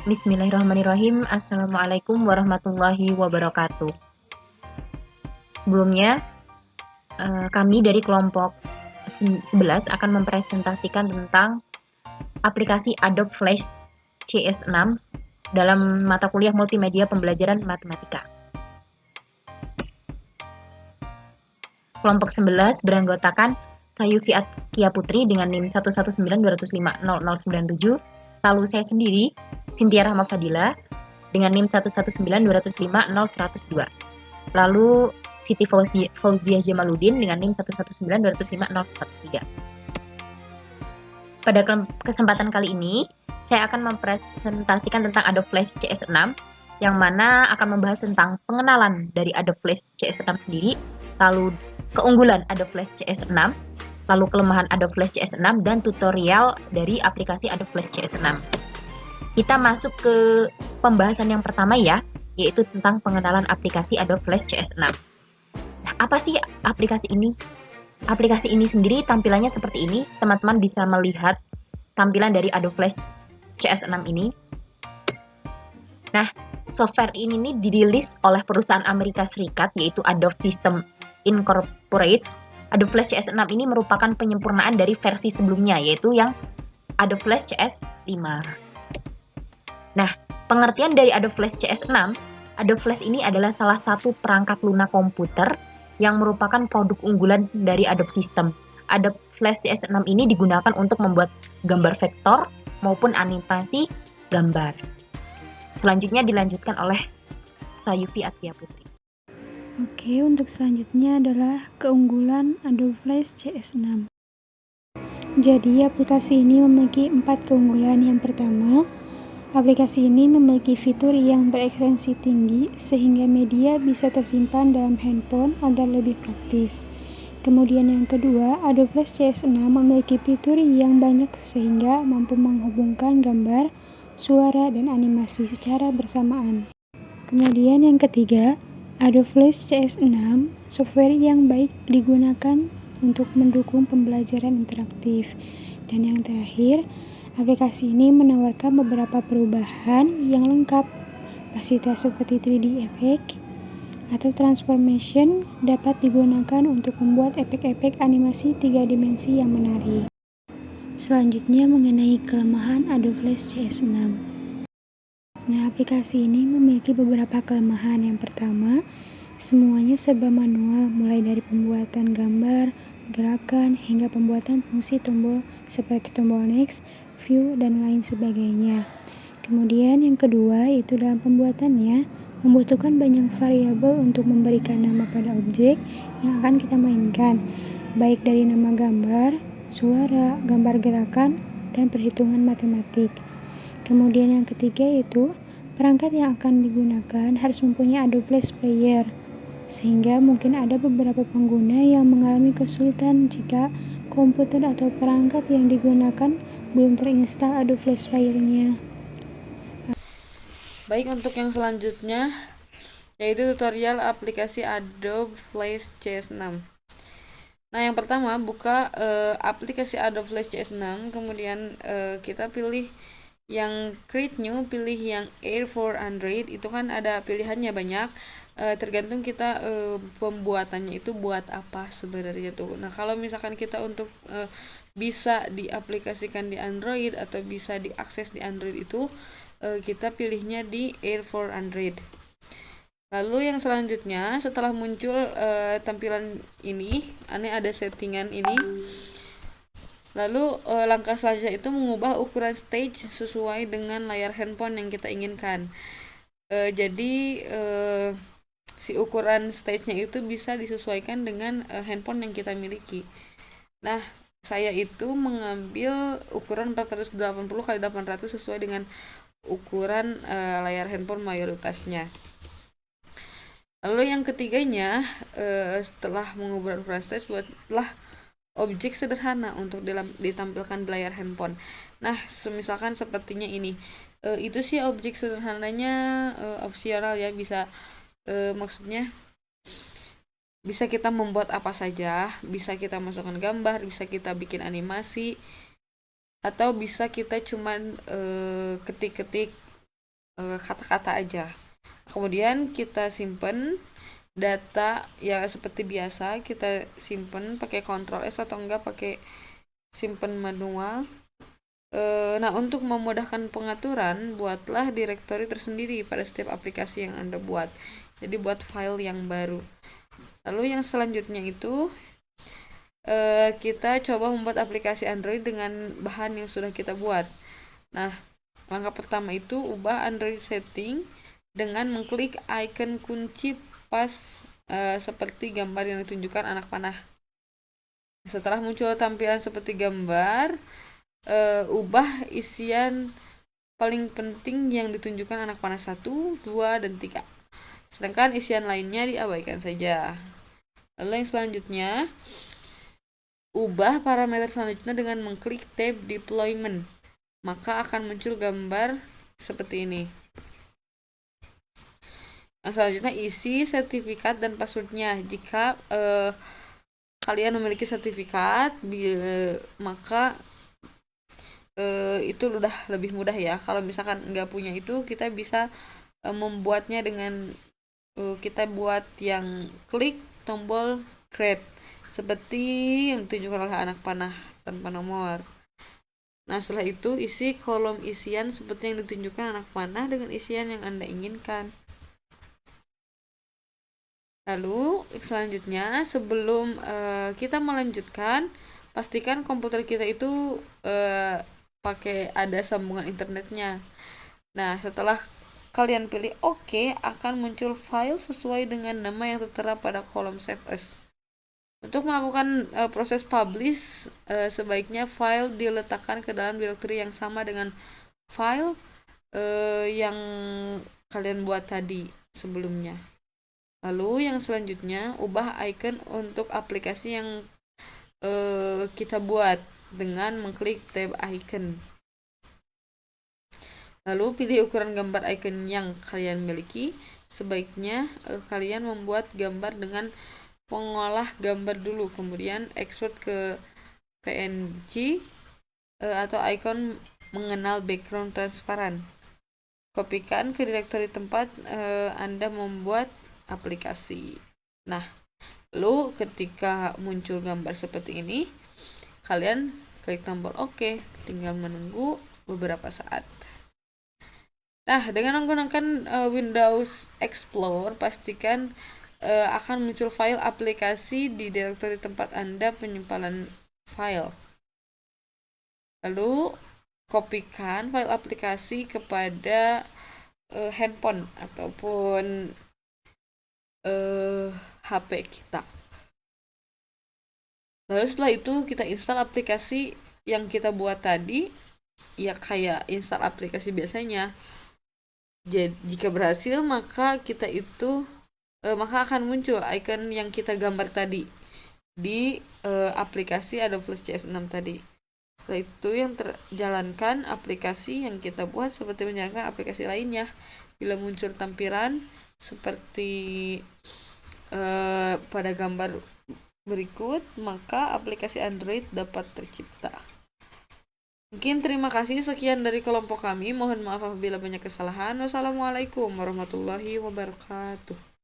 Bismillahirrahmanirrahim. Assalamualaikum warahmatullahi wabarakatuh. Sebelumnya, kami dari kelompok 11 akan mempresentasikan tentang aplikasi Adobe Flash CS6 dalam mata kuliah multimedia pembelajaran matematika. Kelompok 11 beranggotakan Sayufi Atkia Putri dengan NIM 11920500097, lalu saya sendiri, Cynthia Rahma Fadila, dengan NIM 11920500102. Lalu Siti Fauziah Jamaluddin dengan NIM 11920500103. Pada kesempatan kali ini, saya akan mempresentasikan tentang Adobe Flash CS6, yang mana akan membahas tentang pengenalan dari Adobe Flash CS6 sendiri, lalu keunggulan Adobe Flash CS6, lalu kelemahan Adobe Flash CS6, dan tutorial dari aplikasi Adobe Flash CS6. Kita masuk ke pembahasan yang pertama ya, yaitu tentang pengenalan aplikasi Adobe Flash CS6. Nah, apa sih aplikasi ini? Aplikasi ini sendiri tampilannya seperti ini. Teman-teman bisa melihat tampilan dari Adobe Flash CS6 ini. Nah, software ini nih dirilis oleh perusahaan Amerika Serikat, yaitu Adobe System Incorporated. Adobe Flash CS6 ini merupakan penyempurnaan dari versi sebelumnya, yaitu yang Adobe Flash CS5. Nah, pengertian dari Adobe Flash CS6, Adobe Flash ini adalah salah satu perangkat lunak komputer yang merupakan produk unggulan dari Adobe System. Adobe Flash CS6 ini digunakan untuk membuat gambar vektor maupun animasi gambar. Selanjutnya dilanjutkan oleh Sayufi Atkia Putri. Oke, untuk selanjutnya adalah keunggulan Adobe Flash CS6. Jadi, aplikasi ini memiliki 4 keunggulan. Yang pertama, aplikasi ini memiliki fitur yang berekstensi tinggi sehingga media bisa tersimpan dalam handphone agar lebih praktis. Kemudian yang kedua, Adobe Flash CS6 memiliki fitur yang banyak sehingga mampu menghubungkan gambar, suara, dan animasi secara bersamaan. Kemudian yang ketiga, Adobe Flash CS6 software yang baik digunakan untuk mendukung pembelajaran interaktif. Dan yang terakhir, aplikasi ini menawarkan beberapa perubahan yang lengkap. Fasilitas seperti 3D effect atau transformation dapat digunakan untuk membuat efek-efek animasi 3 dimensi yang menarik. Selanjutnya mengenai kelemahan Adobe Flash CS6. Nah, aplikasi ini memiliki beberapa kelemahan. Yang pertama, semuanya serba manual, mulai dari pembuatan gambar, gerakan, hingga pembuatan fungsi tombol seperti tombol next, view, dan lain sebagainya. Kemudian yang kedua, itu dalam pembuatannya membutuhkan banyak variabel untuk memberikan nama pada objek yang akan kita mainkan, baik dari nama gambar, suara, gambar gerakan, dan perhitungan matematik. Kemudian yang ketiga yaitu perangkat yang akan digunakan harus mempunyai Adobe Flash Player, sehingga mungkin ada beberapa pengguna yang mengalami kesulitan jika komputer atau perangkat yang digunakan belum terinstal Adobe Flash Player-nya. Baik, untuk yang selanjutnya yaitu tutorial aplikasi Adobe Flash CS6. Nah, yang pertama buka aplikasi Adobe Flash CS6, kemudian kita pilih yang create new, pilih yang Air for Android. Itu kan ada pilihannya banyak, tergantung kita pembuatannya itu buat apa sebenarnya tuh. Nah, kalau misalkan kita untuk bisa diaplikasikan di Android atau bisa diakses di Android itu, kita pilihnya di Air for Android. Lalu yang selanjutnya setelah muncul tampilan ini ada settingan ini. Lalu langkah selanjutnya itu mengubah ukuran stage sesuai dengan layar handphone yang kita inginkan. Jadi si ukuran stage-nya itu bisa disesuaikan dengan handphone yang kita miliki. Nah, saya itu mengambil ukuran 480x800 sesuai dengan ukuran layar handphone mayoritasnya. Lalu yang ketiganya, setelah mengubah ukuran stage, buatlah objek sederhana untuk ditampilkan di layar handphone. Nah, misalkan sepertinya ini, itu sih objek sederhananya opsional ya, bisa maksudnya bisa kita membuat apa saja, bisa kita masukkan gambar, bisa kita bikin animasi, atau bisa kita cuman ketik-ketik kata-kata aja. Kemudian kita simpen data ya seperti biasa, kita simpen pakai Ctrl S atau enggak pakai simpen manual. Nah, untuk memudahkan pengaturan, buatlah direktori tersendiri pada setiap aplikasi yang Anda buat. Jadi buat file yang baru. Lalu yang selanjutnya itu kita coba membuat aplikasi Android dengan bahan yang sudah kita buat. Nah, langkah pertama itu ubah Android setting dengan mengklik icon kunci pas seperti gambar yang ditunjukkan anak panah. Setelah muncul tampilan seperti gambar, ubah isian paling penting yang ditunjukkan anak panah 1, 2, dan 3. Sedangkan isian lainnya diabaikan saja. Lalu yang selanjutnya, ubah parameter selanjutnya dengan mengklik tab deployment. Maka akan muncul gambar seperti ini. Yang selanjutnya, isi sertifikat dan passwordnya. Jika kalian memiliki sertifikat, maka itu udah lebih mudah ya. Kalau misalkan nggak punya itu, kita bisa membuatnya dengan kita buat yang klik tombol create seperti yang ditunjukkan oleh anak panah tanpa nomor. Nah, setelah itu isi kolom isian seperti yang ditunjukkan anak panah dengan isian yang Anda inginkan. Lalu selanjutnya, sebelum kita melanjutkan, pastikan komputer kita itu pakai ada sambungan internetnya. Nah, setelah kalian pilih OK, akan muncul file sesuai dengan nama yang tertera pada kolom save as. Untuk melakukan proses publish, sebaiknya file diletakkan ke dalam directory yang sama dengan file yang kalian buat tadi sebelumnya. Lalu yang selanjutnya, ubah icon untuk aplikasi yang kita buat dengan mengklik tab icon. Lalu pilih ukuran gambar icon yang kalian miliki. Sebaiknya kalian membuat gambar dengan pengolah gambar dulu, kemudian export ke PNG atau icon mengenal background transparan. Kopikan ke directory tempat Anda membuat aplikasi. Nah, lalu ketika muncul gambar seperti ini, kalian klik tombol OK, tinggal menunggu beberapa saat. Nah, dengan menggunakan Windows Explorer, pastikan akan muncul file aplikasi di direktori tempat Anda penyimpanan file. Lalu, kopikan file aplikasi kepada handphone ataupun HP kita. Lalu setelah itu kita install aplikasi yang kita buat tadi, ya kayak install aplikasi biasanya. Jadi, jika berhasil, maka kita itu maka akan muncul icon yang kita gambar tadi di aplikasi Adobe Flash CS6 tadi. Setelah itu yang terjalankan aplikasi yang kita buat seperti menjalankan aplikasi lainnya. Bila muncul tampilan seperti pada gambar berikut, maka aplikasi Android dapat tercipta. Mungkin terima kasih, sekian dari kelompok kami. Mohon maaf apabila banyak kesalahan. Wassalamualaikum warahmatullahi wabarakatuh.